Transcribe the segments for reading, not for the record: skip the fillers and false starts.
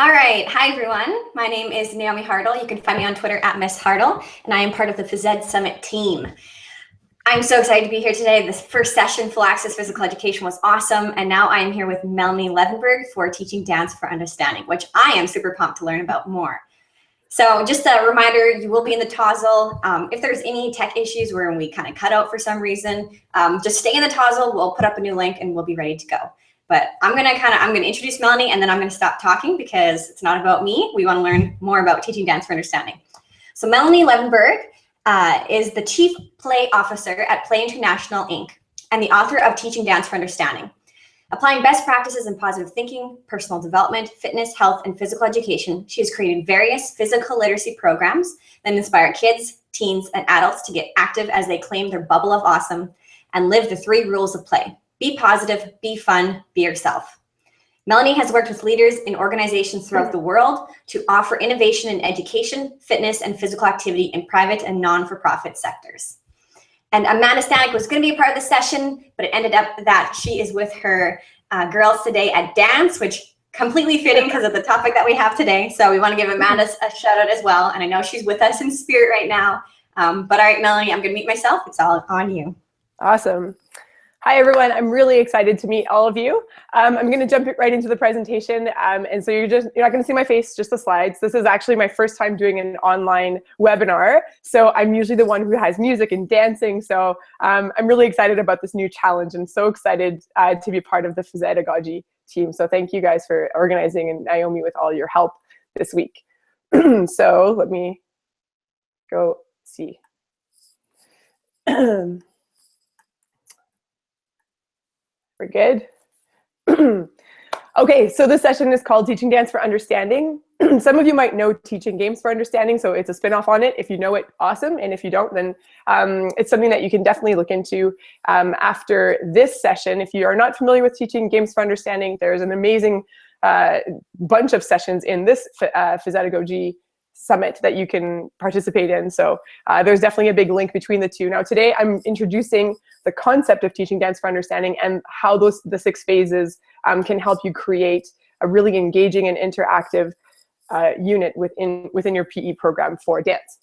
All right. Hi, everyone. My name is Naomi Hartle. You can find me on Twitter at Miss Hartle, and I am part of the Phys Ed Summit team. I'm so excited to be here today. This first session, Full Access Physical Education, was awesome, and now I am here with Melanie Levenberg for Teaching Dance for Understanding, which I am super pumped to learn about more. So just a reminder, you will be in the tozzle. If there's any tech issues where we kind of cut out for some reason, just stay in the tozzle. We'll put up a new link and we'll be ready to go. But I'm gonna introduce Melanie, and then I'm gonna stop talking because it's not about me. We want to learn more about teaching dance for understanding. So Melanie Levenberg is the Chief Play Officer at Play International Inc. and the author of Teaching Dance for Understanding. Applying best practices in positive thinking, personal development, fitness, health, and physical education, she has created various physical literacy programs that inspire kids, teens, and adults to get active as they claim their bubble of awesome and live the 3 rules of play. Be positive, be fun, be yourself. Melanie has worked with leaders in organizations throughout the world to offer innovation in education, fitness, and physical activity in private and non-for-profit sectors. And Amanda Stanec was going to be a part of the session, but it ended up that she is with her girls today at dance, which completely fitting because of the topic that we have today. So we want to give Amanda a shout out as well. And I know she's with us in spirit right now. But all right, Melanie, I'm going to meet myself. It's all on you. Awesome. Hi, everyone. I'm really excited to meet all of you. I'm going to jump right into the presentation. And so you're not going to see my face, just the slides. This is actually my first time doing an online webinar. So I'm usually the one who has music and dancing. So I'm really excited about this new challenge and so excited to be part of the Phys Edagogy team. So thank you guys for organizing, and Naomi with all your help this week. So let me go see. We're good. Okay, so this session is called Teaching Dance for Understanding. Some of you might know Teaching Games for Understanding, so it's a spin-off on it. If you know it, awesome. And if you don't, then it's something that you can definitely look into after this session. If you are not familiar with Teaching Games for Understanding, there's an amazing bunch of sessions in this Phys Edagogy Summit that you can participate in. So there's definitely a big link between the two. Now today I'm introducing the concept of Teaching Dance for Understanding and how the 6 phases can help you create a really engaging and interactive unit within your PE program for dance.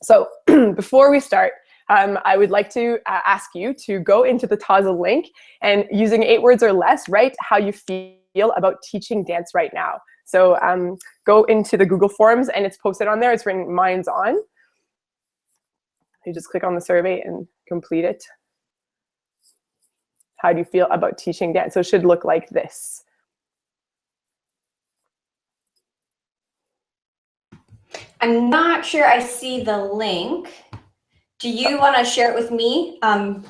So before we start, I would like to ask you to go into the TAZA link and, using 8 words or less, write how you feel about teaching dance right now. So go into the Google Forms and it's posted on there. It's written "Mine's on." You just click on the survey and complete it. How do you feel about teaching dance? So it should look like this. I'm not sure I see the link. Do you want to share it with me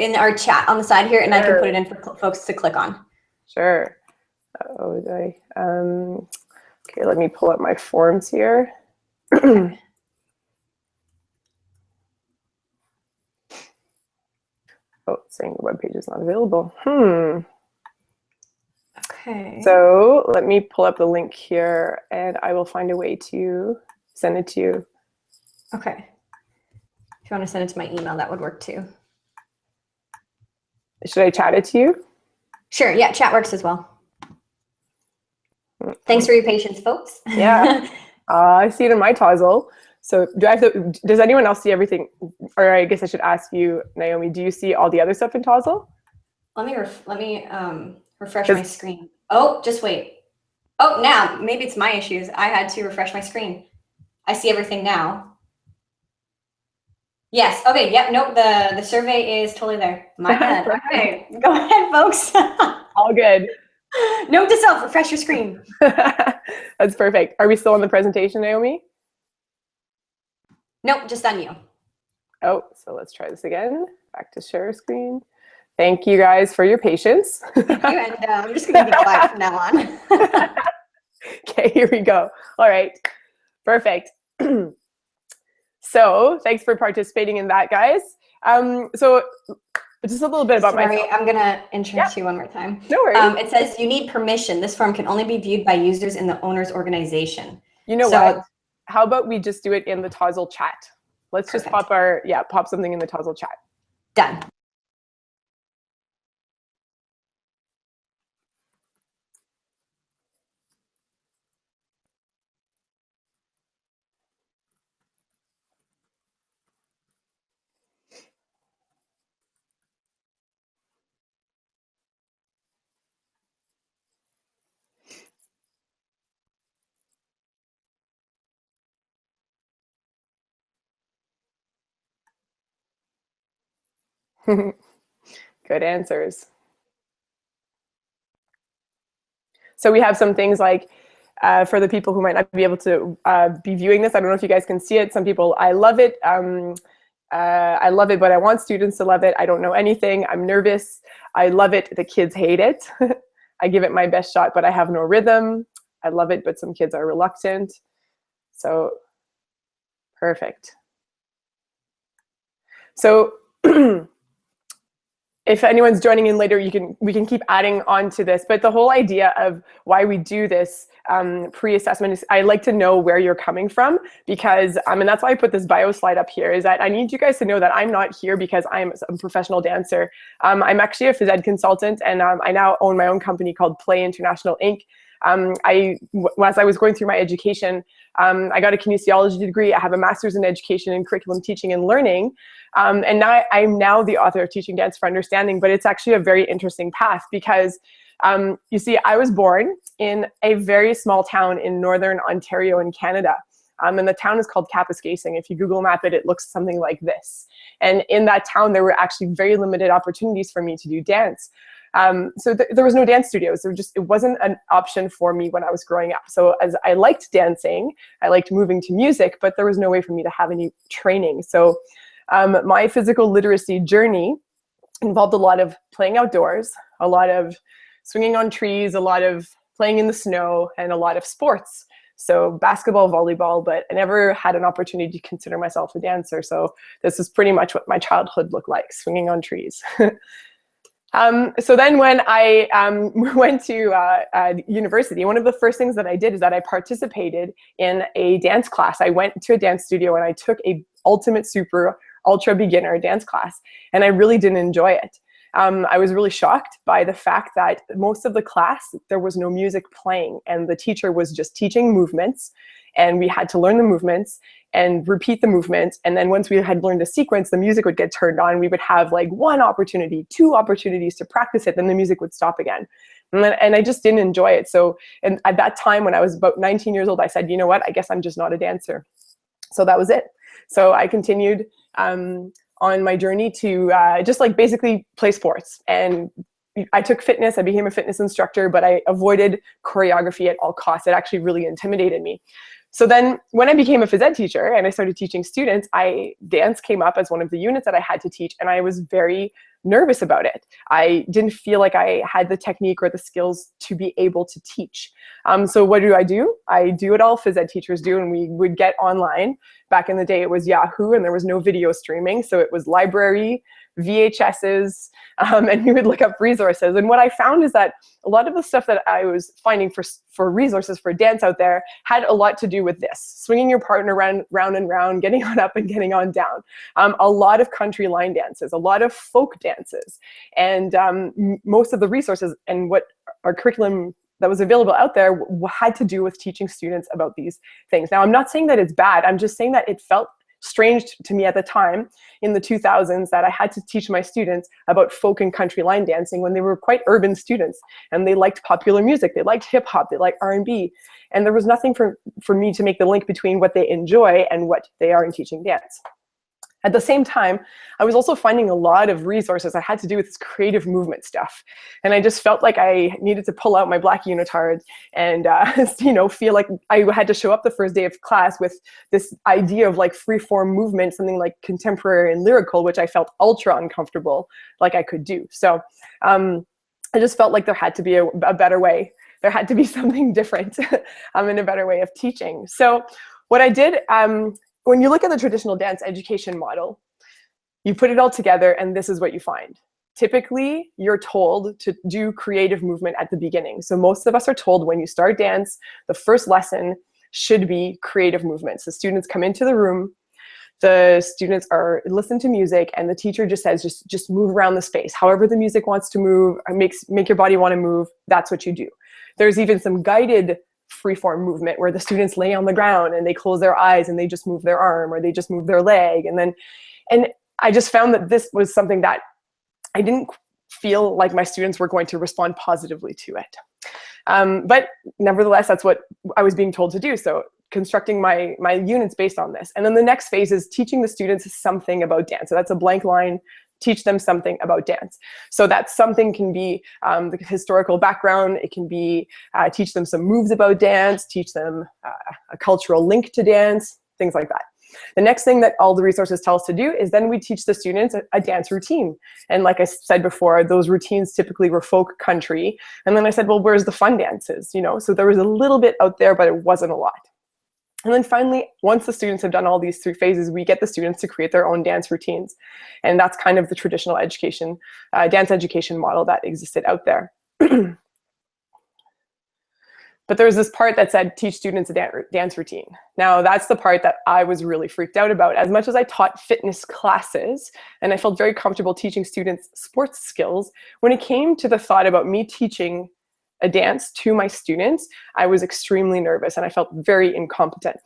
in our chat on the side here, and I can put it in for folks to click on? Sure. Okay, let me pull up my forms here. Oh, it's saying the web page is not available. Okay. So let me pull up the link here, and I will find a way to send it to you. Okay. If you want to send it to my email, that would work too. Should I chat it to you? Sure. Yeah, chat works as well. Thanks for your patience, folks. Yeah. I see it in my tozzle. So do I have to, does anyone else see everything? Or I guess I should ask you, Naomi, do you see all the other stuff in tozzle? Let me refresh my screen. Oh, just wait. Oh, now maybe it's my issues. I had to refresh my screen. I see everything now. Yes. Okay. Yep. Nope. The survey is totally there. My bad. Okay. Go ahead, folks. All good. Note to self: refresh your screen. That's perfect. Are we still on the presentation, Naomi? Nope. Just on you. Oh, so let's try this again. Back to share screen. Thank you guys for your patience. Thank you, and I'm just going to be quiet from now on. Okay, here we go. All right, perfect. So thanks for participating in that, guys. So just a little bit about myself. Sorry, I'm going to introduce you one more time. No worries. It says you need permission. This form can only be viewed by users in the owner's organization. You know what? How about we just do it in the Tozzle chat? Let's just pop something in the Tozzle chat. Done. Good answers. So we have some things like, for the people who might not be able to be viewing this, I don't know if you guys can see it. Some people, I love it. I love it, but I want students to love it. I don't know anything. I'm nervous. I love it. The kids hate it. I give it my best shot, but I have no rhythm. I love it, but some kids are reluctant. So perfect. So if anyone's joining in later, we can keep adding on to this. But the whole idea of why we do this pre-assessment is I like to know where you're coming from, because, and that's why I put this bio slide up here, is that I need you guys to know that I'm not here because I'm a professional dancer. I'm actually a phys ed consultant, and I now own my own company called Play International Inc. As I was going through my education, I got a kinesiology degree. I have a master's in education and curriculum teaching and learning. And now I'm now the author of Teaching Dance for Understanding, but it's actually a very interesting path because, you see, I was born in a very small town in Northern Ontario in Canada. And the town is called Kapuskasing. If you Google map it, it looks something like this. And in that town, there were actually very limited opportunities for me to do dance. So there was no dance studios. It wasn't an option for me when I was growing up. So as I liked dancing, I liked moving to music, but there was no way for me to have any training. So my physical literacy journey involved a lot of playing outdoors, a lot of swinging on trees, a lot of playing in the snow, and a lot of sports. So basketball, volleyball, but I never had an opportunity to consider myself a dancer. So this is pretty much what my childhood looked like, swinging on trees. So then when I went to university, one of the first things that I did is that I participated in a dance class. I went to a dance studio and I took a ultimate super ultra beginner dance class, and I really didn't enjoy it. I was really shocked by the fact that most of the class, there was no music playing, and the teacher was just teaching movements, and we had to learn the movements and repeat the movements. And then once we had learned a sequence, the music would get turned on. We would have like 1 opportunity, 2 opportunities to practice it, then the music would stop again. And I just didn't enjoy it. So, and at that time when I was about 19 years old, I said, you know what, I guess I'm just not a dancer. So that was it. So I continued on my journey to just like basically play sports. And I took fitness, I became a fitness instructor, but I avoided choreography at all costs. It actually really intimidated me. So then when I became a phys ed teacher and I started teaching students, dance came up as one of the units that I had to teach, and I was very nervous about it. I didn't feel like I had the technique or the skills to be able to teach. So what do? I do what all phys ed teachers do, and we would get online. Back in the day, it was Yahoo, and there was no video streaming, so it was library, VHSs, and we would look up resources. And what I found is that a lot of the stuff that I was finding for resources for dance out there had a lot to do with this: swinging your partner round and round, getting on up and getting on down. A lot of country line dances, a lot of folk dances, and most of the resources and what our curriculum that was available out there had to do with teaching students about these things. Now, I'm not saying that it's bad. I'm just saying that it felt strange to me at the time in the 2000s that I had to teach my students about folk and country line dancing when they were quite urban students, and they liked popular music, they liked hip hop, they liked R&B, and there was nothing for me to make the link between what they enjoy and what they are in teaching dance. At the same time, I was also finding a lot of resources that had to do with this creative movement stuff. And I just felt like I needed to pull out my black unitard and feel like I had to show up the first day of class with this idea of like free-form movement, something like contemporary and lyrical, which I felt ultra uncomfortable like I could do. So I just felt like there had to be a better way. There had to be something different and a better way of teaching. So what I did, when you look at the traditional dance education model, you put it all together and this is what you find. Typically, you're told to do creative movement at the beginning. So most of us are told when you start dance, the first lesson should be creative movements. The students come into the room, the students listen to music, and the teacher just says, just move around the space. However the music wants to move, make your body want to move, that's what you do. There's even some guided free-form movement where the students lay on the ground and they close their eyes and they just move their arm or they just move their leg. And I just found that this was something that I didn't feel like my students were going to respond positively to it. But nevertheless, that's what I was being told to do. So constructing my units based on this. And then the next phase is teaching the students something about dance. So that's a blank line teach them something about dance. So that something can be the historical background. It can be teach them some moves about dance, teach them a cultural link to dance, things like that. The next thing that all the resources tell us to do is then we teach the students a dance routine. And like I said before, those routines typically were folk country. And then I said, well, where's the fun dances? You know, so there was a little bit out there, but it wasn't a lot. And then finally, once the students have done all these 3 phases, we get the students to create their own dance routines. And that's kind of the traditional education, dance education model that existed out there. But there was this part that said, teach students a dance routine. Now, that's the part that I was really freaked out about. As much as I taught fitness classes, and I felt very comfortable teaching students sports skills, when it came to the thought about me teaching a dance to my students, I was extremely nervous and I felt very incompetent.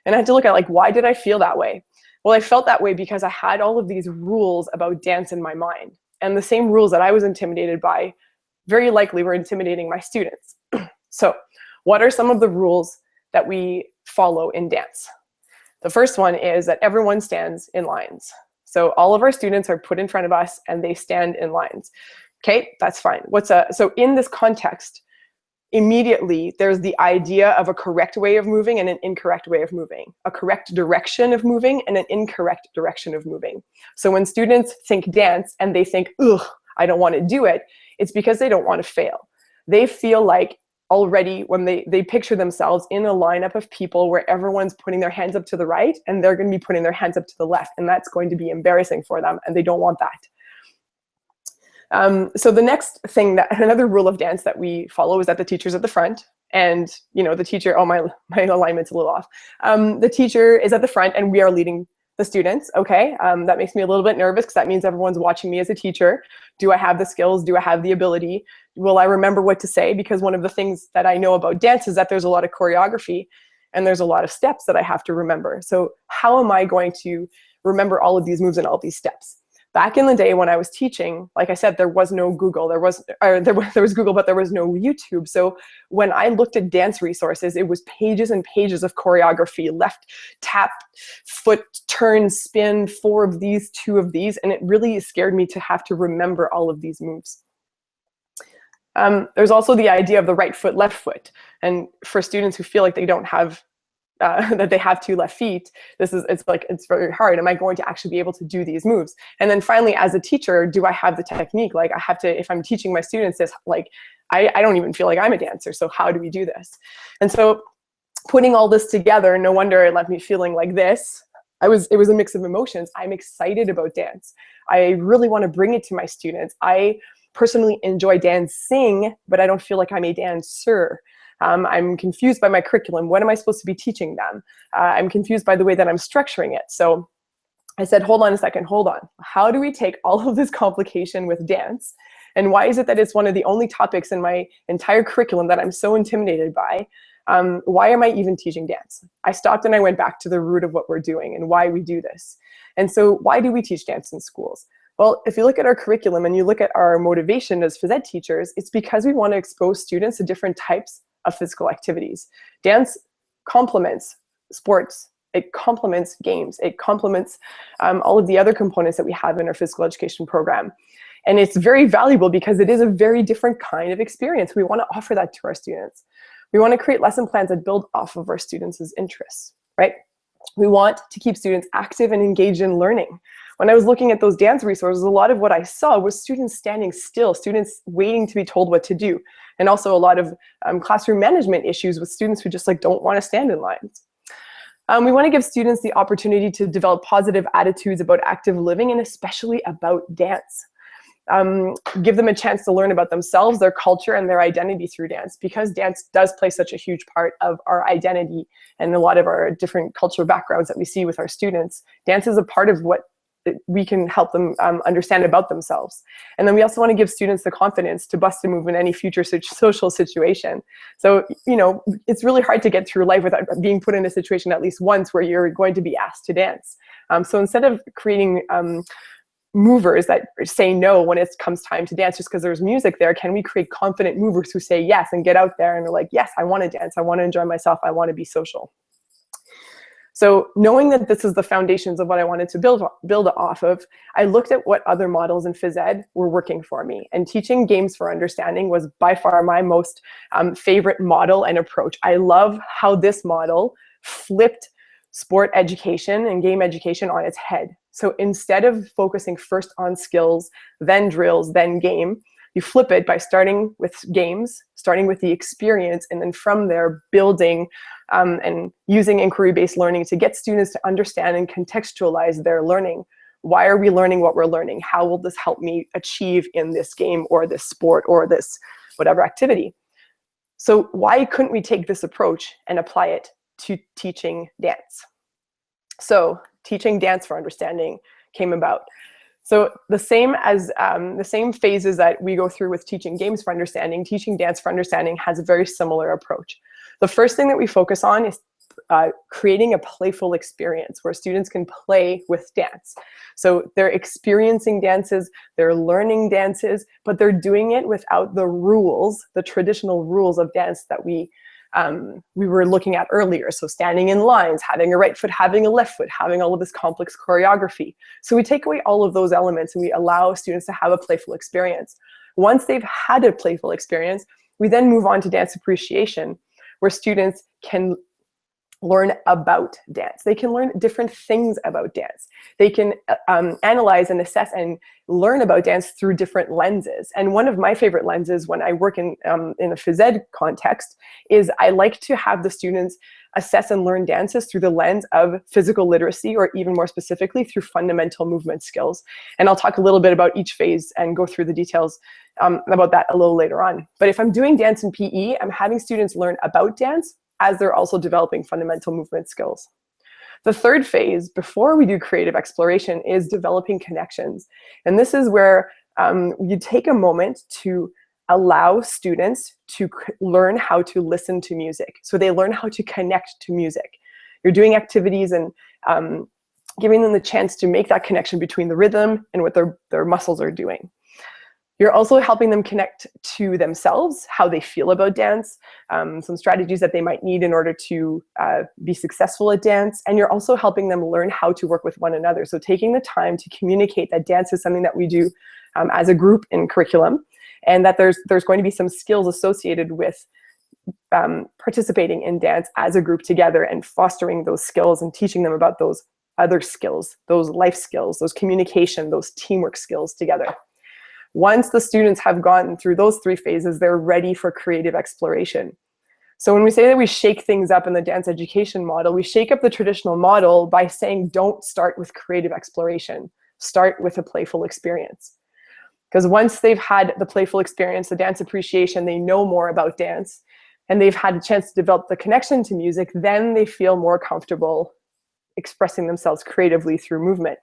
And I had to look at, like, why did I feel that way? Well, I felt that way because I had all of these rules about dance in my mind. And the same rules that I was intimidated by very likely were intimidating my students. So what are some of the rules that we follow in dance? The first one is that everyone stands in lines. So all of our students are put in front of us and they stand in lines. Okay, that's fine. So in this context, immediately there's the idea of a correct way of moving and an incorrect way of moving, a correct direction of moving and an incorrect direction of moving. So when students think dance and they think, ugh, I don't want to do it, it's because they don't want to fail. They feel like already when they picture themselves in a lineup of people where everyone's putting their hands up to the right and they're going to be putting their hands up to the left, and that's going to be embarrassing for them and they don't want that. So the next thing, another rule of dance that we follow is that the teacher's at the front, and you know, the teacher, oh, my alignment's a little off. The teacher is at the front and we are leading the students, okay? That makes me a little bit nervous because that means everyone's watching me as a teacher. Do I have the skills? Do I have the ability? Will I remember what to say? Because one of the things that I know about dance is that there's a lot of choreography and there's a lot of steps that I have to remember. So how am I going to remember all of these moves and all these steps? Back in the day when I was teaching, like I said, there was no Google. There was Google, but there was no YouTube. So when I looked at dance resources, it was pages and pages of choreography, left, tap, foot, turn, spin, 4 of these, 2 of these. And it really scared me to have to remember all of these moves. There's also the idea of the right foot, left foot. And for students who feel like they don't have that they have 2 left feet, it's very hard. Am I going to actually be able to do these moves? And then finally, as a teacher, do I have the technique? Like I have to, if I'm teaching my students this, like I don't even feel like I'm a dancer. So how do we do this? And so putting all this together, no wonder it left me feeling like this. It was a mix of emotions. I'm excited about dance. I really want to bring it to my students. I personally enjoy dancing, but I don't feel like I'm a dancer. I'm confused by my curriculum. What am I supposed to be teaching them? I'm confused by the way that I'm structuring it. So I said, hold on a second, hold on. How do we take all of this complication with dance? And why is it that it's one of the only topics in my entire curriculum that I'm so intimidated by? Why am I even teaching dance? I stopped and I went back to the root of what we're doing and why we do this. And so why do we teach dance in schools? Well, if you look at our curriculum and you look at our motivation as phys ed teachers, it's because we want to expose students to different types of physical activities. Dance complements sports, it complements games, it complements all of the other components that we have in our physical education program. And it's very valuable because it is a very different kind of experience. We want to offer that to our students. We want to create lesson plans that build off of our students' interests, right? We want to keep students active and engaged in learning. When I was looking at those dance resources, a lot of what I saw was students standing still, students waiting to be told what to do. And also a lot of classroom management issues with students who just don't want to stand in lines. We want to give students the opportunity to develop positive attitudes about active living and especially about dance. Give them a chance to learn about themselves, their culture, and their identity through dance, because dance does play such a huge part of our identity and a lot of our different cultural backgrounds that we see with our students. Dance is a part of what we can help them understand about themselves. And then we also want to give students the confidence to bust a move in any future social situation. So, it's really hard to get through life without being put in a situation at least once where you're going to be asked to dance. So instead of creating movers that say no when it comes time to dance just because there's music there, can we create confident movers who say yes and get out there and are like, yes, I want to dance, I want to enjoy myself, I want to be social. So knowing that this is the foundations of what I wanted to build off of, I looked at what other models in phys ed were working for me. And teaching games for understanding was by far my most favorite model and approach. I love how this model flipped sport education and game education on its head. So instead of focusing first on skills, then drills, then game, you flip it by starting with games, starting with the experience, and then from there building and using inquiry-based learning to get students to understand and contextualize their learning. Why are we learning what we're learning? How will this help me achieve in this game or this sport or this whatever activity? So why couldn't we take this approach and apply it to teaching dance? So teaching dance for understanding came about. So the same phases that we go through with teaching games for understanding, teaching dance for understanding has a very similar approach. The first thing that we focus on is creating a playful experience where students can play with dance. So they're experiencing dances, they're learning dances, but they're doing it without the rules, the traditional rules of dance that we were looking at earlier. So standing in lines, having a right foot, having a left foot, having all of this complex choreography. So we take away all of those elements and we allow students to have a playful experience. Once they've had a playful experience, we then move on to dance appreciation, where students can learn about dance. They can learn different things about dance. They can analyze and assess and learn about dance through different lenses. And one of my favorite lenses when I work in a phys ed context is I like to have the students assess and learn dances through the lens of physical literacy, or even more specifically through fundamental movement skills. And I'll talk a little bit about each phase and go through the details about that a little later on. But if I'm doing dance in PE, I'm having students learn about dance as they're also developing fundamental movement skills. The third phase, before we do creative exploration, is developing connections. And this is where you take a moment to allow students to learn how to listen to music. So they learn how to connect to music. You're doing activities and giving them the chance to make that connection between the rhythm and what their muscles are doing. You're also helping them connect to themselves, how they feel about dance, some strategies that they might need in order to be successful at dance. And you're also helping them learn how to work with one another. So taking the time to communicate that dance is something that we do as a group in curriculum, and that there's going to be some skills associated with participating in dance as a group together and fostering those skills and teaching them about those other skills, those life skills, those communication, those teamwork skills together. Once the students have gone through those three phases, they're ready for creative exploration. So when we say that we shake things up in the dance education model, we shake up the traditional model by saying, don't start with creative exploration, start with a playful experience. Because once they've had the playful experience, the dance appreciation, they know more about dance, and they've had a chance to develop the connection to music, then they feel more comfortable expressing themselves creatively through movement.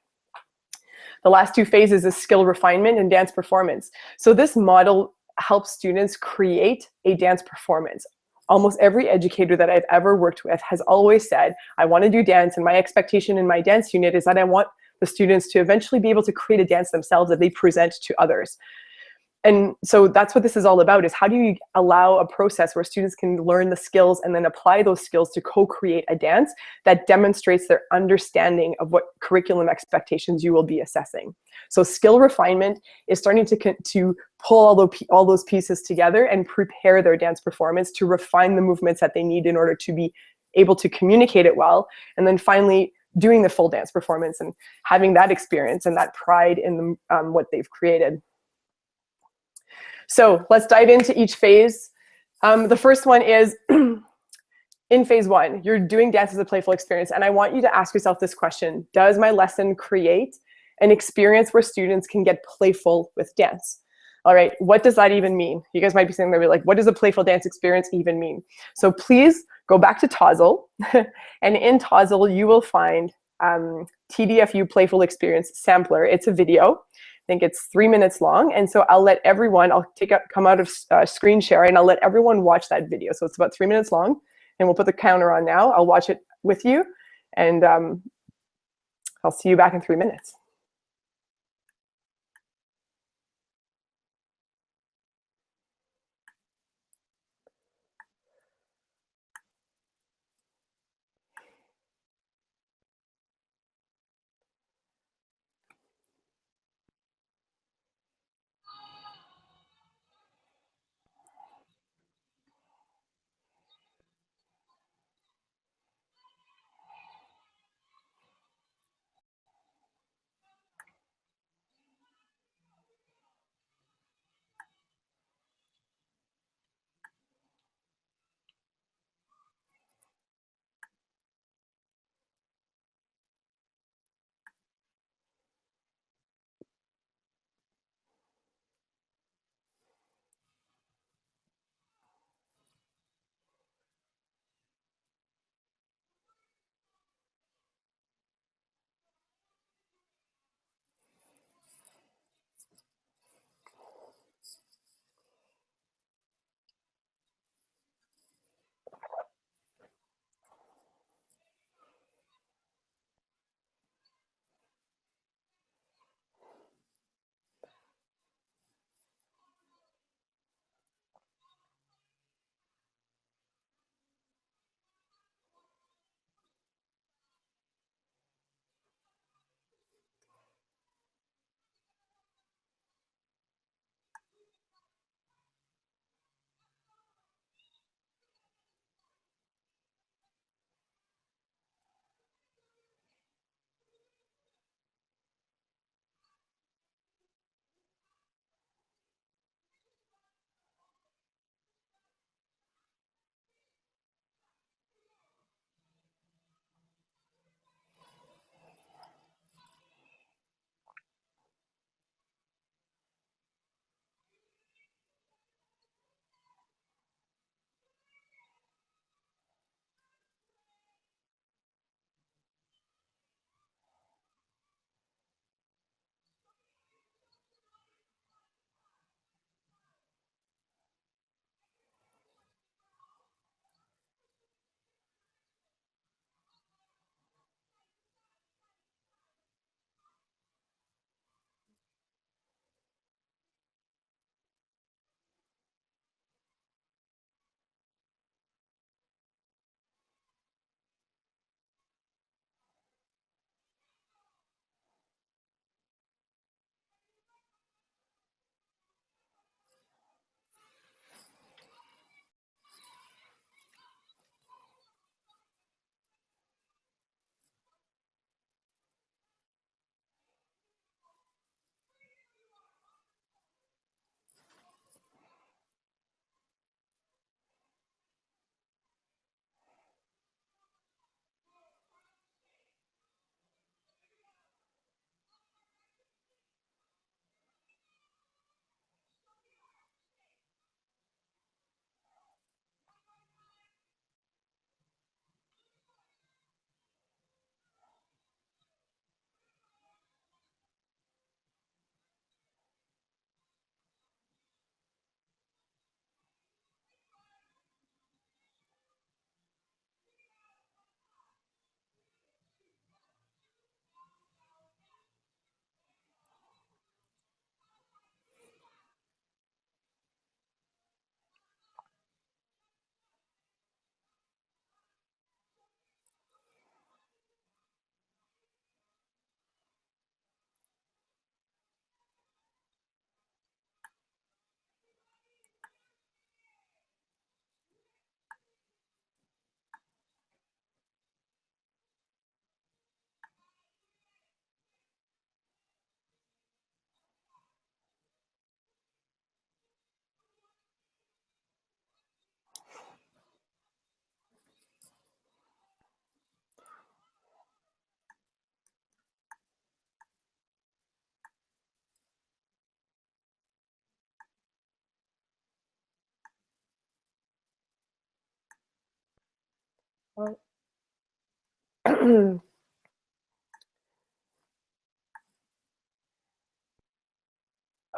The last two phases is skill refinement and dance performance. So this model helps students create a dance performance. Almost every educator that I've ever worked with has always said, I want to do dance, and my expectation in my dance unit is that I want the students to eventually be able to create a dance themselves that they present to others. And so that's what this is all about, is how do you allow a process where students can learn the skills and then apply those skills to co-create a dance that demonstrates their understanding of what curriculum expectations you will be assessing. So skill refinement is starting to pull all those pieces together and prepare their dance performance to refine the movements that they need in order to be able to communicate it well. And then finally, doing the full dance performance and having that experience and that pride in what they've created. So let's dive into each phase. The first one is in phase one, you're doing dance as a playful experience. And I want you to ask yourself this question: does my lesson create an experience where students can get playful with dance? All right, what does that even mean? You guys might be sitting there like, what does a playful dance experience even mean? So please go back to TOZL. And in TOZL, you will find TDfU Playful Experience Sampler. It's a video. I think it's 3 minutes long. And so I'll let everyone, come out of screen share, and I'll let everyone watch that video. So it's about 3 minutes long, and we'll put the counter on now. I'll watch it with you, and I'll see you back in 3 minutes.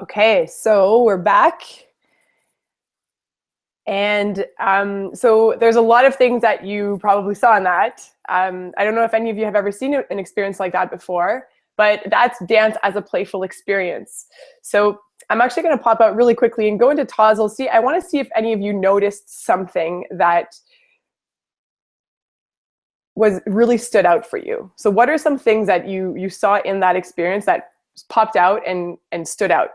Okay, so we're back. And so there's a lot of things that you probably saw in that. I don't know if any of you have ever seen an experience like that before, but that's dance as a playful experience. So I'm actually going to pop out really quickly and go into Tozzle. I want to see if any of you noticed something that was really stood out for you. So what are some things that you saw in that experience that popped out and stood out?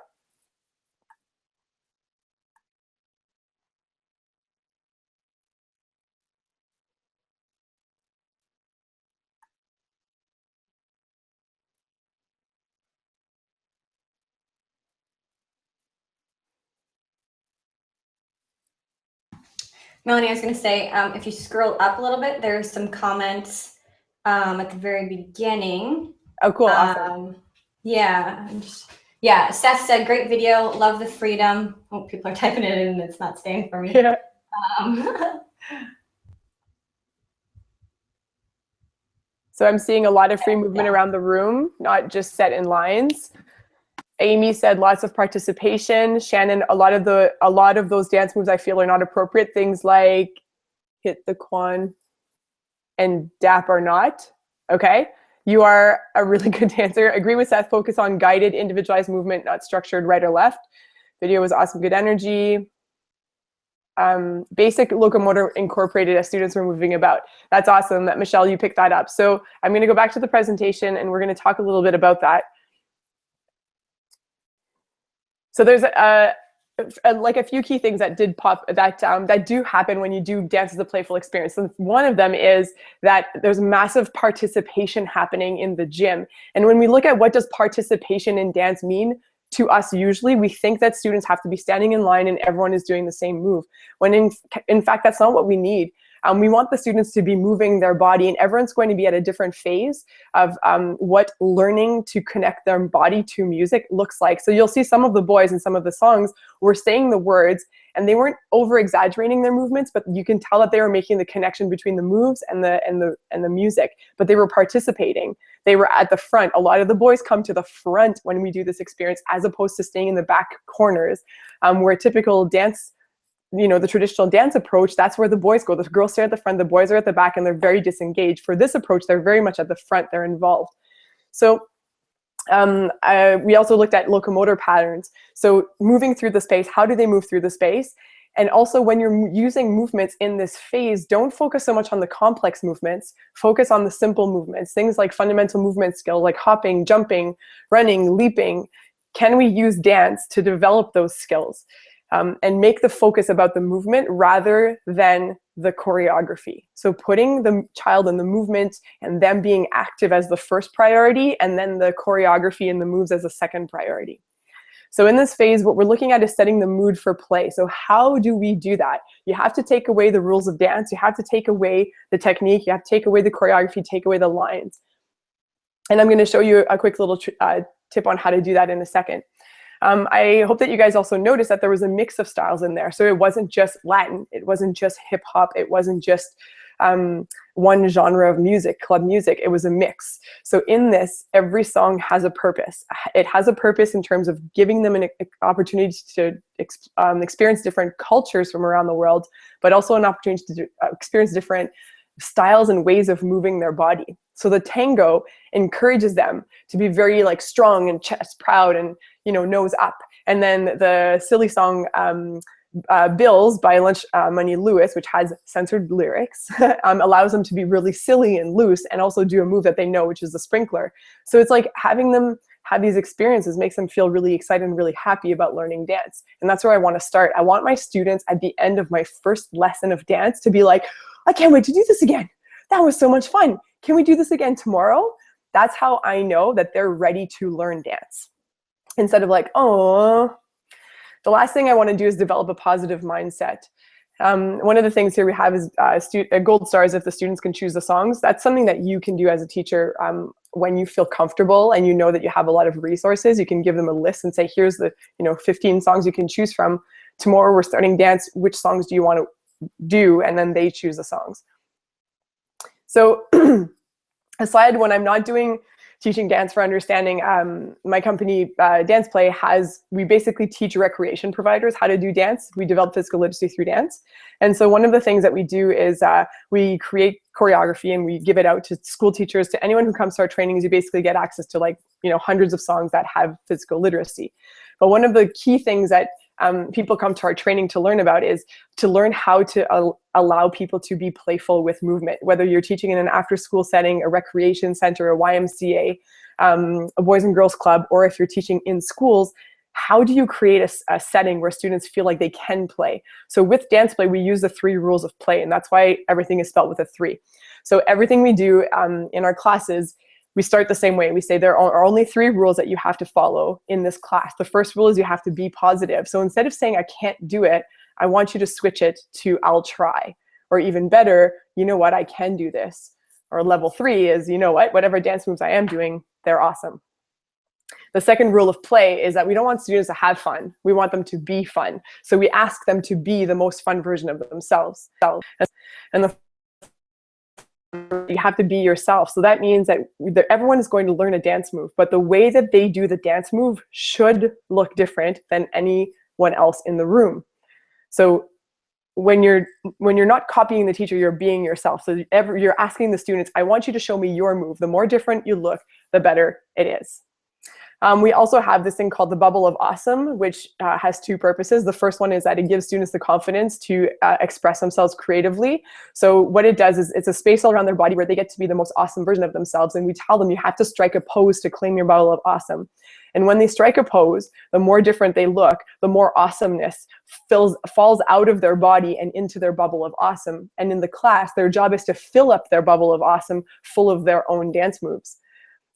Melanie, I was going to say, if you scroll up a little bit, there's some comments at the very beginning. Oh, cool. Awesome. Yeah. Seth said, great video. Love the freedom. Oh, people are typing it in and it's not staying for me. Yeah. So I'm seeing a lot of free movement around the room, not just set in lines. Amy said lots of participation. Shannon, a lot of those dance moves I feel are not appropriate. Things like hit the quan and dap are not. Okay, you are a really good dancer. Agree with Seth, focus on guided, individualized movement, not structured right or left. Video was awesome, good energy. Basic locomotor incorporated as students were moving about. That's awesome that Michelle, you picked that up. So I'm gonna go back to the presentation and we're gonna talk a little bit about that. So there's like a few key things that did pop that do happen when you do dance as a playful experience. And one of them is that there's massive participation happening in the gym. And when we look at what does participation in dance mean to us, usually we think that students have to be standing in line and everyone is doing the same move. When in fact, that's not what we need. We want the students to be moving their body, and everyone's going to be at a different phase of what learning to connect their body to music looks like. So you'll see some of the boys in some of the songs were saying the words, and they weren't over exaggerating their movements, but you can tell that they were making the connection between the moves and the music. But they were participating. They were at the front. A lot of the boys come to the front when we do this experience, as opposed to staying in the back corners, where typical dance, the traditional dance approach, that's where the boys go. The girls stay at the front, the boys are at the back, and they're very disengaged. For this approach, they're very much at the front, they're involved. So we also looked at locomotor patterns. So moving through the space, how do they move through the space? And also when you're using movements in this phase, don't focus so much on the complex movements, focus on the simple movements, things like fundamental movement skill, like hopping, jumping, running, leaping. Can we use dance to develop those skills? And make the focus about the movement rather than the choreography. So putting the child in the movement and them being active as the first priority, and then the choreography and the moves as a second priority. So in this phase, what we're looking at is setting the mood for play. So how do we do that? You have to take away the rules of dance. You have to take away the technique. You have to take away the choreography, take away the lines. And I'm going to show you a quick little tip on how to do that in a second. I hope that you guys also noticed that there was a mix of styles in there. So it wasn't just Latin, it wasn't just hip hop, it wasn't just one genre of music, club music, it was a mix. So in this, every song has a purpose. It has a purpose in terms of giving them an opportunity to experience different cultures from around the world, but also an opportunity to experience different styles and ways of moving their body. So the tango encourages them to be very strong and chest proud and nose up. And then the silly song Bills by Lunch Money Lewis, which has censored lyrics, allows them to be really silly and loose and also do a move that they know, which is the sprinkler. So it's like having them have these experiences makes them feel really excited and really happy about learning dance. And that's where I want to start. I want my students at the end of my first lesson of dance to be like, I can't wait to do this again. That was so much fun. Can we do this again tomorrow? That's how I know that they're ready to learn dance. Instead of like, oh, the last thing I want to do is develop a positive mindset. One of the things here we have is gold stars if the students can choose the songs. That's something that you can do as a teacher when you feel comfortable and you know that you have a lot of resources. You can give them a list and say, here's the 15 songs you can choose from. Tomorrow we're starting dance. Which songs do you want to do? And then they choose the songs. So aside when I'm not doing teaching dance for understanding, my company, Dance Play, we basically teach recreation providers how to do dance. We develop physical literacy through dance. And so one of the things that we do is we create choreography and we give it out to school teachers, to anyone who comes to our trainings. You basically get access to, like, hundreds of songs that have physical literacy. But one of the key things that people come to our training to learn about is to learn how to allow people to be playful with movement, whether you're teaching in an after-school setting, a recreation center, a YMCA, a Boys and Girls Club, or if you're teaching in schools. How do you create a setting where students feel like they can play? So with Dance Play, we use the 3 rules of play, and that's why everything is spelled with a 3. So everything we do in our classes, we start the same way. We say there are only 3 rules that you have to follow in this class. The first rule is you have to be positive. So instead of saying, I can't do it, I want you to switch it to, I'll try. Or even better, you know what, I can do this. Or level 3 is, you know what, whatever dance moves I am doing, they're awesome. The second rule of play is that we don't want students to have fun. We want them to be fun. So we ask them to be the most fun version of themselves. And you have to be yourself. So that means that everyone is going to learn a dance move, but the way that they do the dance move should look different than anyone else in the room. So when you're not copying the teacher, you're being yourself. So you're asking the students, I want you to show me your move. The more different you look, the better it is. We also have this thing called the bubble of awesome, which has 2 purposes. The first one is that it gives students the confidence to express themselves creatively. So what it does is it's a space all around their body where they get to be the most awesome version of themselves. And we tell them you have to strike a pose to claim your bubble of awesome. And when they strike a pose, the more different they look, the more awesomeness falls out of their body and into their bubble of awesome. And in the class, their job is to fill up their bubble of awesome full of their own dance moves.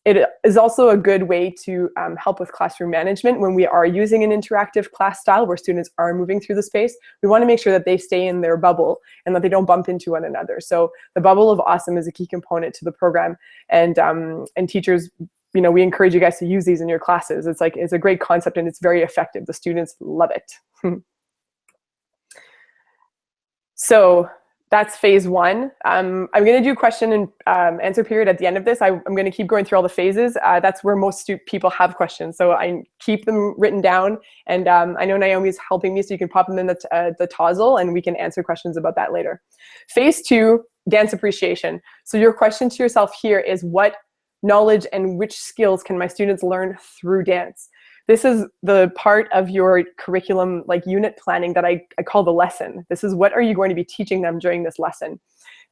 It is also a good way to help with classroom management when we are using an interactive class style where students are moving through the space. We want to make sure that they stay in their bubble and that they don't bump into one another. So the bubble of awesome is a key component to the program, and teachers, we encourage you guys to use these in your classes. It's a great concept and it's very effective. The students love it. So that's phase 1. I'm going to do question and answer period at the end of this. I'm going to keep going through all the phases. That's where most people have questions. So I keep them written down. And I know Naomi's helping me, so you can pop them in the Tozzle and we can answer questions about that later. Phase 2, dance appreciation. So your question to yourself here is, what knowledge and which skills can my students learn through dance? This is the part of your curriculum, like unit planning, that I call the lesson. This is what are you going to be teaching them during this lesson.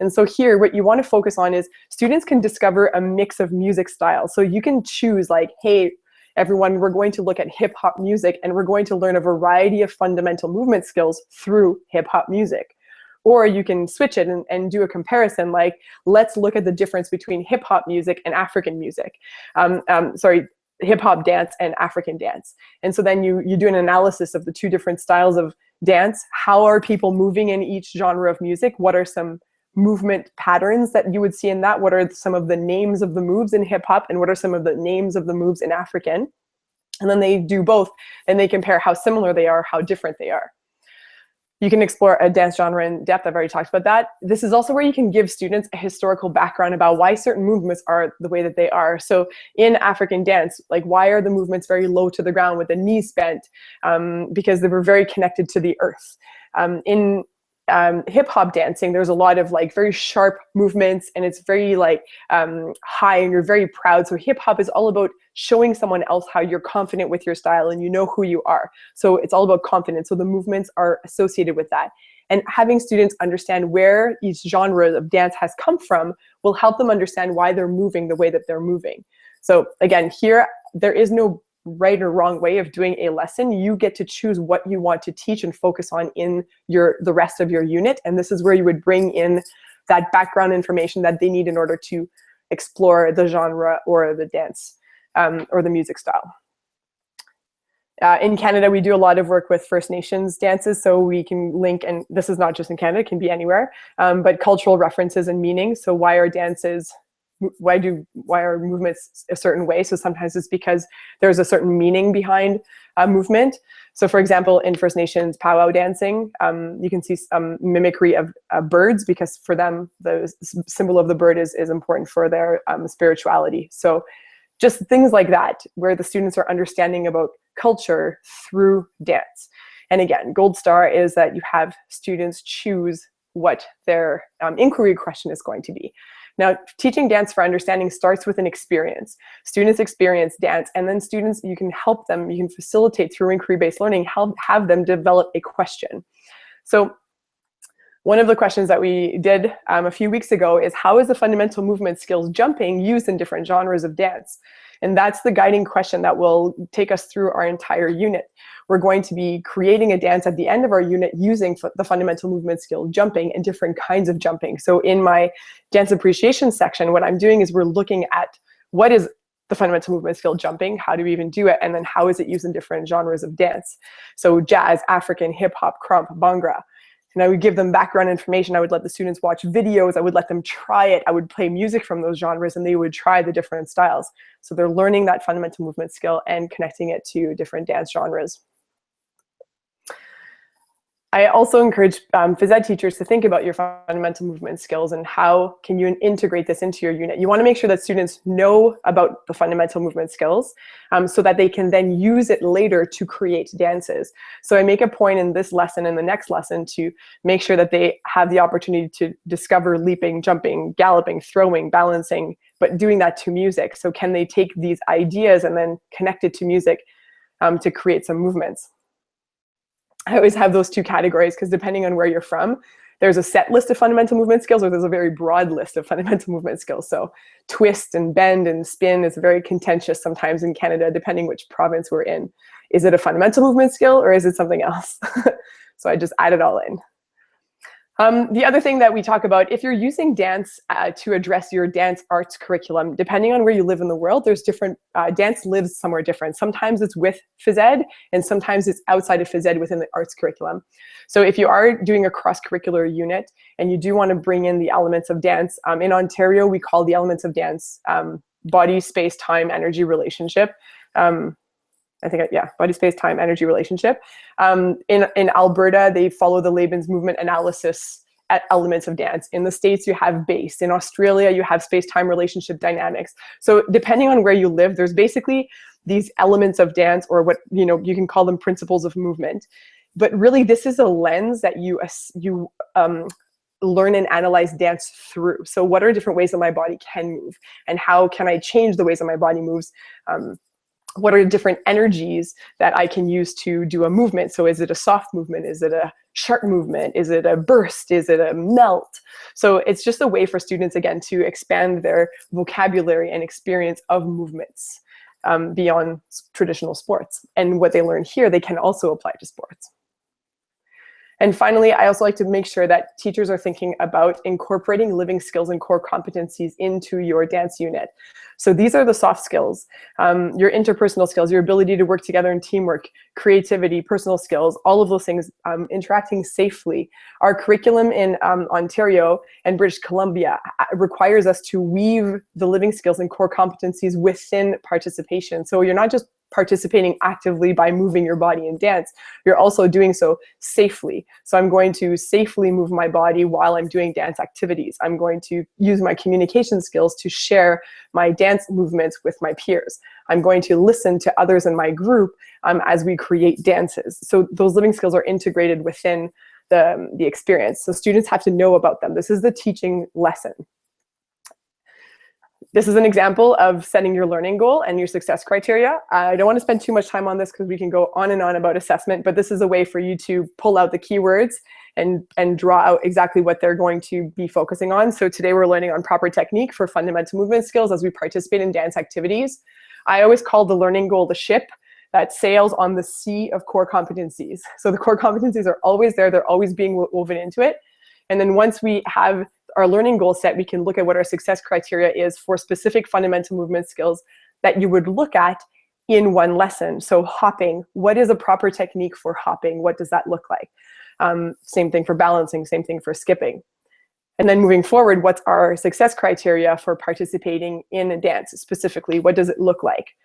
And so here, what you want to focus on is students can discover a mix of music styles. So you can choose, like, hey, everyone, we're going to look at hip hop music and we're going to learn a variety of fundamental movement skills through hip hop music. Or you can switch it and do a comparison, like, let's look at the difference between hip hop music and African music. Hip hop dance and African dance. And so then you do an analysis of the 2 different styles of dance. How are people moving in each genre of music? What are some movement patterns that you would see in that? What are some of the names of the moves in hip hop? And what are some of the names of the moves in African? And then they do both and they compare how similar they are, how different they are. You can explore a dance genre in depth. I've already talked about that. This is also where you can give students a historical background about why certain movements are the way that they are. So in African dance, like, why are the movements very low to the ground with the knees bent? Because they were very connected to the earth. In hip hop dancing, there's a lot of, like, very sharp movements and it's very, like, high and you're very proud. So hip hop is all about showing someone else how you're confident with your style and you know who you are. So it's all about confidence. So the movements are associated with that. And having students understand where each genre of dance has come from will help them understand why they're moving the way that they're moving. So again, here, there is no right or wrong way of doing a lesson. You get to choose what you want to teach and focus on in the rest of your unit. And this is where you would bring in that background information that they need in order to explore the genre or the dance or the music style. In Canada, we do a lot of work with First Nations dances, so we can link, and this is not just in Canada, it can be anywhere, but cultural references and meanings. So why are dances are movements a certain way? So sometimes it's because there's a certain meaning behind a movement. So for example, in First Nations powwow dancing, you can see some mimicry of birds, because for them, the symbol of the bird is important for their spirituality. So just things like that, where the students are understanding about culture through dance. And again, gold star is that you have students choose what their inquiry question is going to be. Now, teaching dance for understanding starts with an experience. Students experience dance, and then students, you can help them, you can facilitate through inquiry-based learning, have them develop a question. So one of the questions that we did a few weeks ago is, how is the fundamental movement skills jumping used in different genres of dance? And that's the guiding question that will take us through our entire unit. We're going to be creating a dance at the end of our unit using the fundamental movement skill jumping and different kinds of jumping. So in my dance appreciation section, what I'm doing is we're looking at what is the fundamental movement skill jumping, how do we even do it, and then how is it used in different genres of dance. So jazz, African, hip hop, krump, bhangra. And I would give them background information. I would let the students watch videos. I would let them try it. I would play music from those genres, and they would try the different styles. So they're learning that fundamental movement skill and connecting it to different dance genres. I also encourage phys ed teachers to think about your fundamental movement skills and how can you integrate this into your unit. You want to make sure that students know about the fundamental movement skills so that they can then use it later to create dances. So I make a point in this lesson and the next lesson to make sure that they have the opportunity to discover leaping, jumping, galloping, throwing, balancing, but doing that to music. So can they take these ideas and then connect it to music to create some movements? I always have those two categories, because depending on where you're from, there's a set list of fundamental movement skills, or there's a very broad list of fundamental movement skills. So twist and bend and spin is very contentious sometimes in Canada, depending which province we're in. Is it a fundamental movement skill, or is it something else? So I just add it all in. The other thing that we talk about, if you're using dance to address your dance arts curriculum, depending on where you live in the world, there's different, dance lives somewhere different. Sometimes it's with phys ed, and sometimes it's outside of phys ed within the arts curriculum. So if you are doing a cross-curricular unit, and you do want to bring in the elements of dance, in Ontario, we call the elements of dance body, space, time, energy relationship. Body, space, time, energy relationship. In Alberta, they follow the Laban's movement analysis at elements of dance. In the States, you have base. In Australia, you have space-time relationship dynamics. So depending on where you live, there's basically these elements of dance, or what, you can call them principles of movement. But really, this is a lens that you learn and analyze dance through. So what are different ways that my body can move? And how can I change the ways that my body moves? What are different energies that I can use to do a movement? So is it a soft movement? Is it a sharp movement? Is it a burst? Is it a melt? So it's just a way for students, again, to expand their vocabulary and experience of movements beyond traditional sports. And what they learn here, they can also apply to sports. And finally, I also like to make sure that teachers are thinking about incorporating living skills and core competencies into your dance unit. So these are the soft skills, your interpersonal skills, your ability to work together in teamwork, creativity, personal skills, all of those things, interacting safely. Our curriculum in Ontario and British Columbia requires us to weave the living skills and core competencies within participation. So you're not just participating actively by moving your body in dance, you're also doing so safely. So I'm going to safely move my body while I'm doing dance activities. I'm going to use my communication skills to share my dance movements with my peers. I'm going to listen to others in my group as we create dances. So those living skills are integrated within the experience. So students have to know about them. This is the teaching lesson. This is an example of setting your learning goal and your success criteria. I don't want to spend too much time on this because we can go on and on about assessment, but this is a way for you to pull out the keywords and draw out exactly what they're going to be focusing on. So today we're learning on proper technique for fundamental movement skills as we participate in dance activities. I always call the learning goal the ship that sails on the sea of core competencies. So the core competencies are always there, they're always being woven into it. And then once we have our learning goal set, we can look at what our success criteria is for specific fundamental movement skills that you would look at in one lesson. So hopping, what is a proper technique for hopping? What does that look like? Same thing for balancing, same thing for skipping. And then moving forward, what's our success criteria for participating in a dance specifically? What does it look like?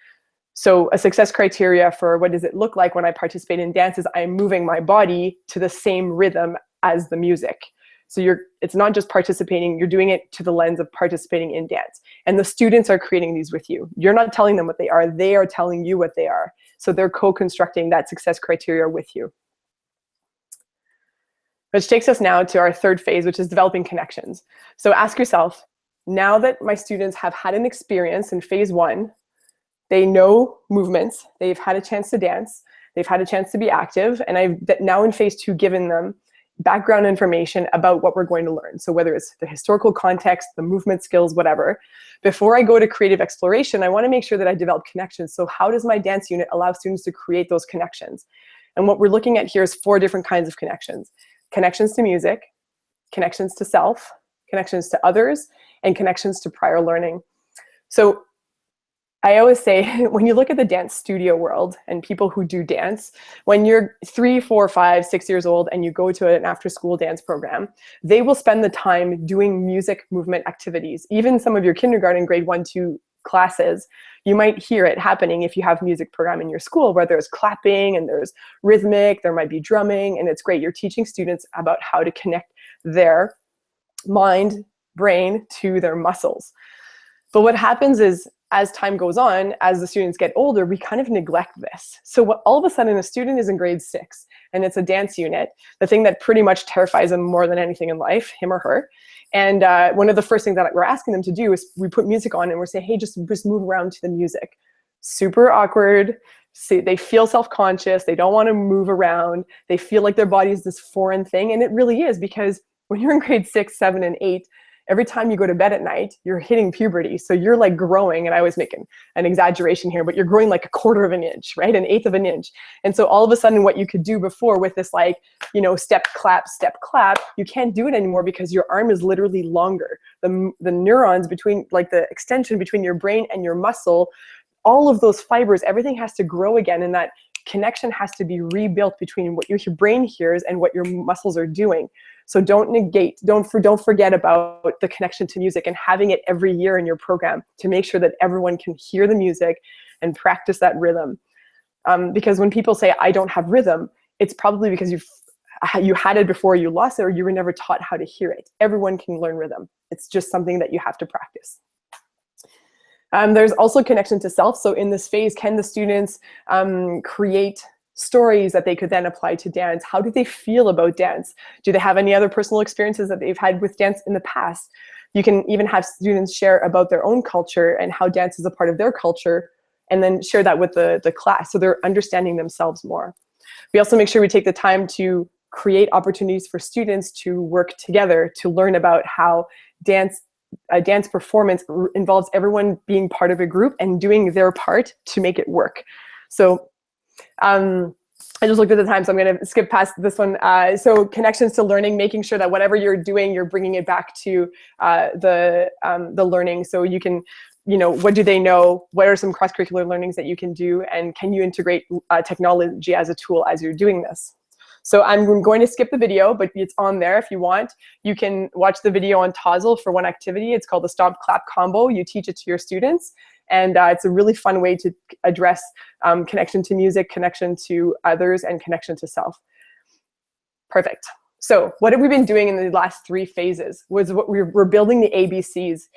So a success criteria for what does it look like when I participate in dance is I'm moving my body to the same rhythm as the music. So it's not just participating, you're doing it to the lens of participating in dance. And the students are creating these with you. You're not telling them what they are telling you what they are. So they're co-constructing that success criteria with you. Which takes us now to our third phase, which is developing connections. So ask yourself, now that my students have had an experience in phase 1, they know movements, they've had a chance to dance, they've had a chance to be active, and I've now in phase 2 given them background information about what we're going to learn. So whether it's the historical context, the movement skills, whatever. Before I go to creative exploration, I want to make sure that I develop connections. So how does my dance unit allow students to create those connections? And what we're looking at here is 4 different kinds of connections. Connections to music, connections to self, connections to others, and connections to prior learning. So I always say, when you look at the dance studio world and people who do dance, when you're 3, 4, 5, 6 years old and you go to an after-school dance program, they will spend the time doing music movement activities. Even some of your kindergarten grade 1, 2 classes, you might hear it happening if you have music program in your school where there's clapping and there's rhythmic, there might be drumming, and it's great. You're teaching students about how to connect their mind, brain to their muscles. But what happens is, as time goes on, as the students get older, we kind of neglect this. So all of a sudden a student is in grade 6 and it's a dance unit, the thing that pretty much terrifies them more than anything in life, him or her. And one of the first things that we're asking them to do is we put music on and we're saying, hey, just move around to the music. Super awkward. See, they feel self-conscious. They don't want to move around. They feel like their body is this foreign thing. And it really is, because when you're in grade 6, 7, and 8, every time you go to bed at night, you're hitting puberty. So you're like growing, and I was making an exaggeration here, but you're growing like 1/4 of an inch, right? 1/8 of an inch. And so all of a sudden what you could do before with this like, step, clap, you can't do it anymore because your arm is literally longer. The neurons between, like the extension between your brain and your muscle, all of those fibers, everything has to grow again, and that connection has to be rebuilt between what your brain hears and what your muscles are doing. So don't forget about the connection to music and having it every year in your program to make sure that everyone can hear the music and practice that rhythm. Because when people say, I don't have rhythm, it's probably because you had it before you lost it, or you were never taught how to hear it. Everyone can learn rhythm. It's just something that you have to practice. There's also connection to self. So in this phase, can the students create stories that they could then apply to dance? How do they feel about dance? Do they have any other personal experiences that they've had with dance in the past? You can even have students share about their own culture and how dance is a part of their culture, and then share that with the class, so they're understanding themselves more. We also make sure we take the time to create opportunities for students to work together to learn about how dance performance involves everyone being part of a group and doing their part to make it work. So I just looked at the time, so I'm going to skip past this one. So connections to learning, making sure that whatever you're doing, you're bringing it back to the learning. So you can, what do they know? What are some cross-curricular learnings that you can do? And can you integrate technology as a tool as you're doing this? So I'm going to skip the video, but it's on there if you want. You can watch the video on Tozzle for one activity. It's called the Stomp Clap Combo. You teach it to your students. And it's a really fun way to address connection to music, connection to others, and connection to self. Perfect. So what have we been doing in the last 3 phases? We're building the ABCs.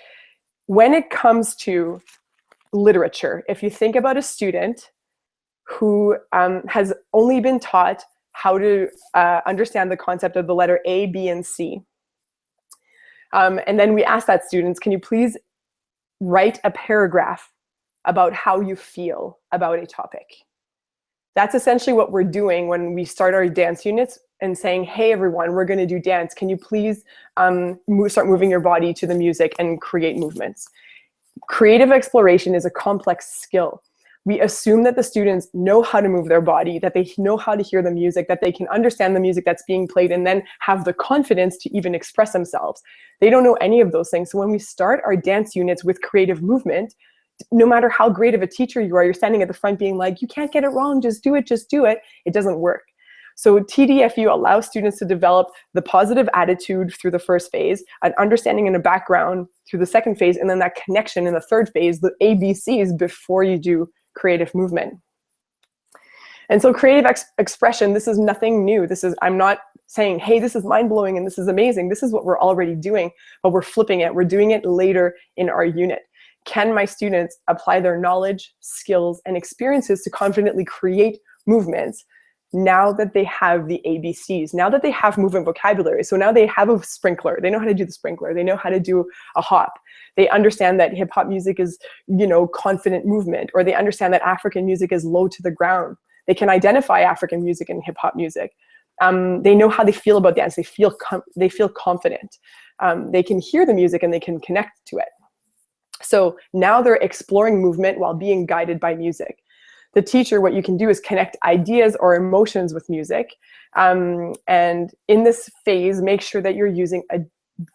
When it comes to literature, if you think about a student who has only been taught how to understand the concept of the letter A, B, and C, and then we ask that students, can you please write a paragraph about how you feel about a topic? That's essentially what we're doing when we start our dance units and saying, hey everyone, we're going to do dance. Can you please start moving your body to the music and create movements? Creative exploration is a complex skill. We assume that the students know how to move their body, that they know how to hear the music, that they can understand the music that's being played, and then have the confidence to even express themselves. They don't know any of those things. So when we start our dance units with creative movement, no matter how great of a teacher you are, you're standing at the front being like, you can't get it wrong, just do it, it doesn't work. So TDfU allows students to develop the positive attitude through the first phase, an understanding and a background through the second phase, and then that connection in the third phase, the ABCs, before you do creative movement. And so creative expression, this is nothing new. I'm not saying, hey, this is mind-blowing and this is amazing. This is what we're already doing, but we're flipping it. We're doing it later in our unit. Can my students apply their knowledge, skills, and experiences to confidently create movements now that they have the ABCs, now that they have movement vocabulary? So now they have a sprinkler. They know how to do the sprinkler. They know how to do a hop. They understand that hip hop music is, confident movement, or they understand that African music is low to the ground. They can identify African music and hip hop music. They know how they feel about dance. They feel confident. They can hear the music and they can connect to it. So now they're exploring movement while being guided by music. The teacher, what you can do is connect ideas or emotions with music. And in this phase, make sure that you're using a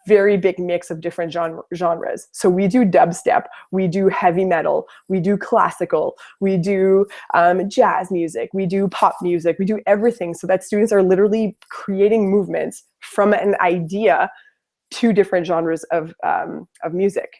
very big mix of different genres. So we do dubstep, we do heavy metal, we do classical, we do jazz music, we do pop music, we do everything, so that students are literally creating movements from an idea to different genres of music.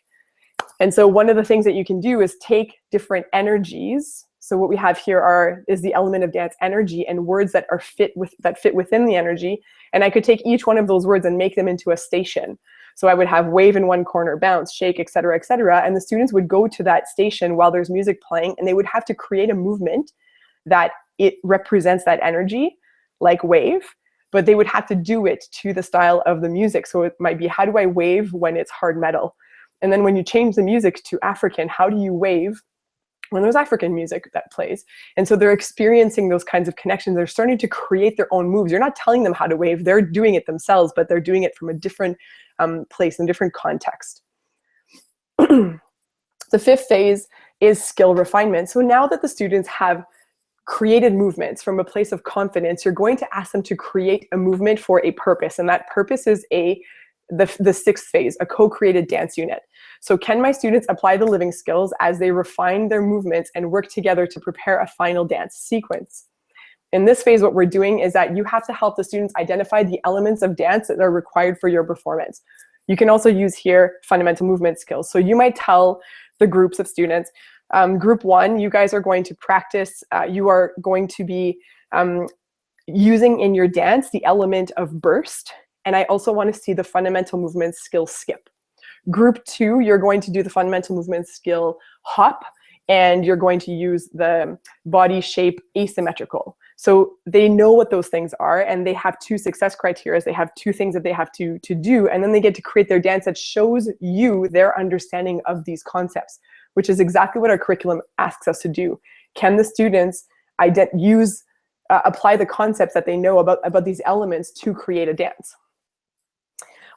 And so one of the things that you can do is take different energies. So what we have here is the element of dance energy and words that fit within the energy. And I could take each one of those words and make them into a station. So I would have wave in one corner, bounce, shake, et cetera, and the students would go to that station while there's music playing, and they would have to create a movement that it represents that energy, like wave, but they would have to do it to the style of the music. So it might be, how do I wave when it's hard metal? And then when you change the music to African, how do you wave when there's African music that plays? And so they're experiencing those kinds of connections. They're starting to create their own moves. You're not telling them how to wave. They're doing it themselves, but they're doing it from a different place and different context. The fifth phase is skill refinement. So now that the students have created movements from a place of confidence, you're going to ask them to create a movement for a purpose. And that purpose is the sixth phase, a co-created dance unit. So can my students apply the living skills as they refine their movements and work together to prepare a final dance sequence? In this phase, what we're doing is that you have to help the students identify the elements of dance that are required for your performance. You can also use here fundamental movement skills. So you might tell the groups of students, group one, you guys are going to practice, you are going to be using in your dance the element of burst. And I also want to see the fundamental movement skill skip. Group two, you're going to do the fundamental movement skill hop, and you're going to use the body shape asymmetrical. So they know what those things are, and they have two success criteria. They have two things that they have to do, and then they get to create their dance that shows you their understanding of these concepts, which is exactly what our curriculum asks us to do. Can the students apply the concepts that they know about these elements to create a dance?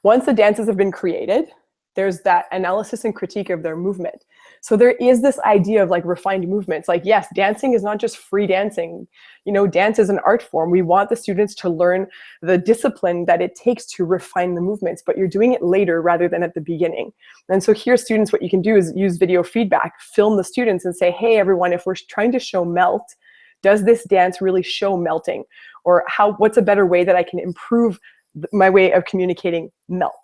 Once the dances have been created, there's that analysis and critique of their movement. So there is this idea of like refined movements. Like, yes, dancing is not just free dancing. Dance is an art form. We want the students to learn the discipline that it takes to refine the movements, but you're doing it later rather than at the beginning. And so here, students, what you can do is use video feedback, film the students and say, hey, everyone, if we're trying to show melt, does this dance really show melting? Or what's a better way that I can improve my way of communicating melt?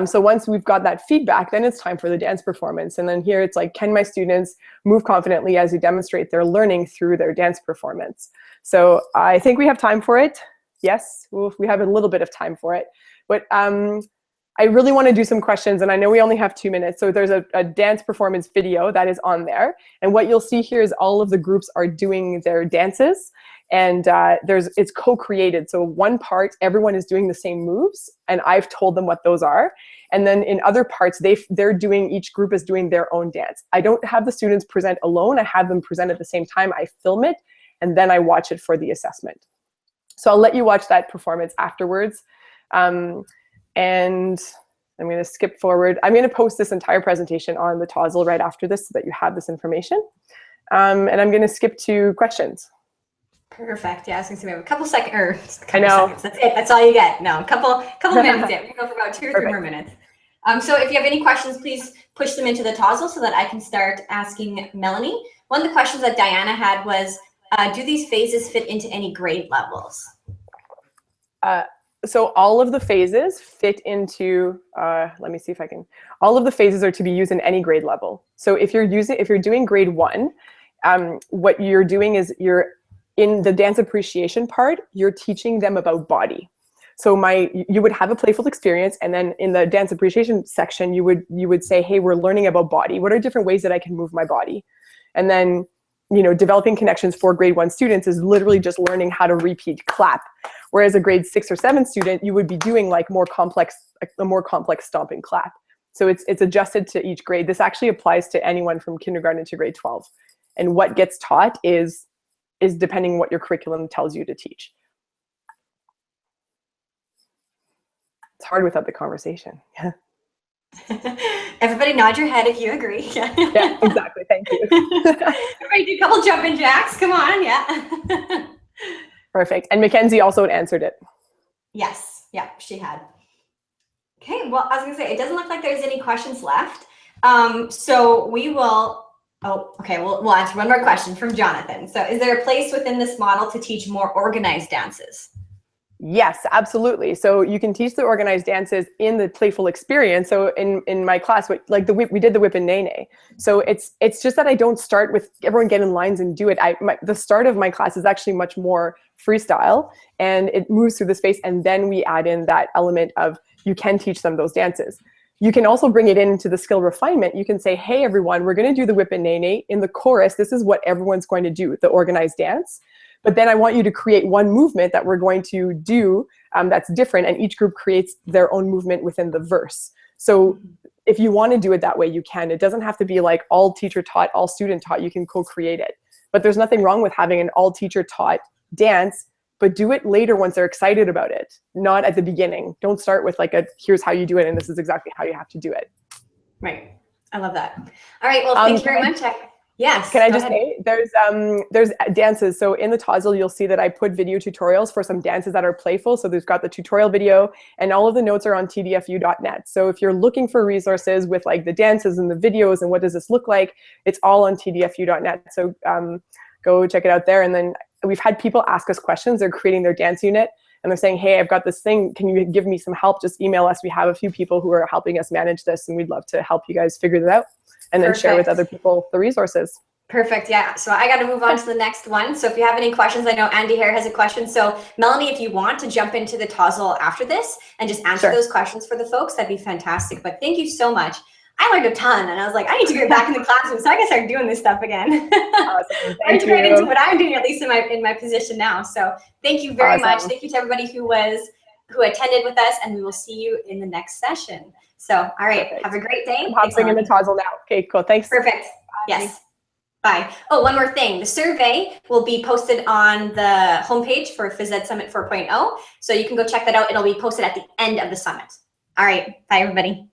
So once we've got that feedback, then it's time for the dance performance. And then here it's like, can my students move confidently as they demonstrate their learning through their dance performance? So I think we have time for it. Yes, we have a little bit of time for it. But I really want to do some questions, and I know we only have 2 minutes. So there's a dance performance video that is on there. And what you'll see here is all of the groups are doing their dances. And it's co-created. So one part, everyone is doing the same moves, and I've told them what those are. And then in other parts, each group is doing their own dance. I don't have the students present alone. I have them present at the same time. I film it, and then I watch it for the assessment. So I'll let you watch that performance afterwards. And I'm going to skip forward. I'm going to post this entire presentation on the TOZL right after this so that you have this information. And I'm going to skip to questions. Perfect. Yeah, I was going to say we have a couple seconds. Seconds. That's it. That's all you get. No, a couple minutes. Yeah, we can go for about 2 or 3 more minutes. So if you have any questions, please push them into the TOZL so that I can start asking Melanie. One of the questions that Diana had was, Do these phases fit into any grade levels? So all of the phases fit into, let me see if I can, all of the phases are to be used in any grade level. So if you're doing grade 1, what you're doing is you're in the dance appreciation part, you're teaching them about body. So you would have a playful experience, and then in the dance appreciation section, you would say, hey, we're learning about body. What are different ways that I can move my body? And then, developing connections for grade 1 students is literally just learning how to repeat clap. Whereas a grade 6 or 7 student, you would be doing like a more complex stomp and clap. So it's adjusted to each grade. This actually applies to anyone from kindergarten to grade 12. And what gets taught is depending what your curriculum tells you to teach. It's hard without the conversation. Yeah. Everybody nod your head if you agree. Yeah, exactly. Thank you. Everybody do a couple jumping jacks. Come on. Yeah. Perfect. And Mackenzie also answered it. Yes. Yeah, she had. Okay. Well, I was going to say, it doesn't look like there's any questions left. So we will, we'll answer one more question from Jonathan. So is there a place within this model to teach more organized dances? Yes, absolutely. So you can teach the organized dances in the playful experience. So in my class, we did the whip and nae nae. So it's just that I don't start with everyone get in lines and do it. The start of my class is actually much more freestyle, and it moves through the space. And then we add in that element of you can teach them those dances. You can also bring it into the skill refinement. You can say, hey, everyone, we're going to do the whip and nae nae. In the chorus, this is what everyone's going to do, the organized dance. But then I want you to create one movement that we're going to do that's different, and each group creates their own movement within the verse. So if you want to do it that way, you can. It doesn't have to be like all teacher taught, all student taught. You can co-create it. But there's nothing wrong with having an all teacher taught dance, but do it later once they're excited about it, not at the beginning. Don't start with like here's how you do it, and this is exactly how you have to do it. Right. I love that. All right. Well, thank you very much. Yes. Can I just say there's dances. So in the Tozzle, you'll see that I put video tutorials for some dances that are playful. So there's got the tutorial video, and all of the notes are on tdfu.net. So if you're looking for resources with like the dances and the videos and what does this look like, it's all on tdfu.net. So go check it out there. And then we've had people ask us questions. They're creating their dance unit, and they're saying, hey, I've got this thing. Can you give me some help? Just email us. We have a few people who are helping us manage this, and we'd love to help you guys figure that out. And then share with other people the resources. Perfect. Yeah. So I got to move on to the next one. So if you have any questions, I know Andy here has a question. So Melanie, if you want to jump into the Tozzle after this and just answer those questions for the folks, that'd be fantastic. But thank you so much. I learned a ton, and I was like, I need to get back in the classroom so I can start doing this stuff again. Awesome. I integrate into what I'm doing, at least in my position now. So thank you very much. Thank you to everybody who attended with us, and we will see you in the next session. So, all right. Perfect. Have a great day. I'm hopping in the Tozzle now. Okay, cool. Thanks. Perfect. Bye. Yes. Bye. Oh, one more thing. The survey will be posted on the homepage for Phys Ed Summit 4.0. So you can go check that out. It'll be posted at the end of the summit. All right. Bye, everybody.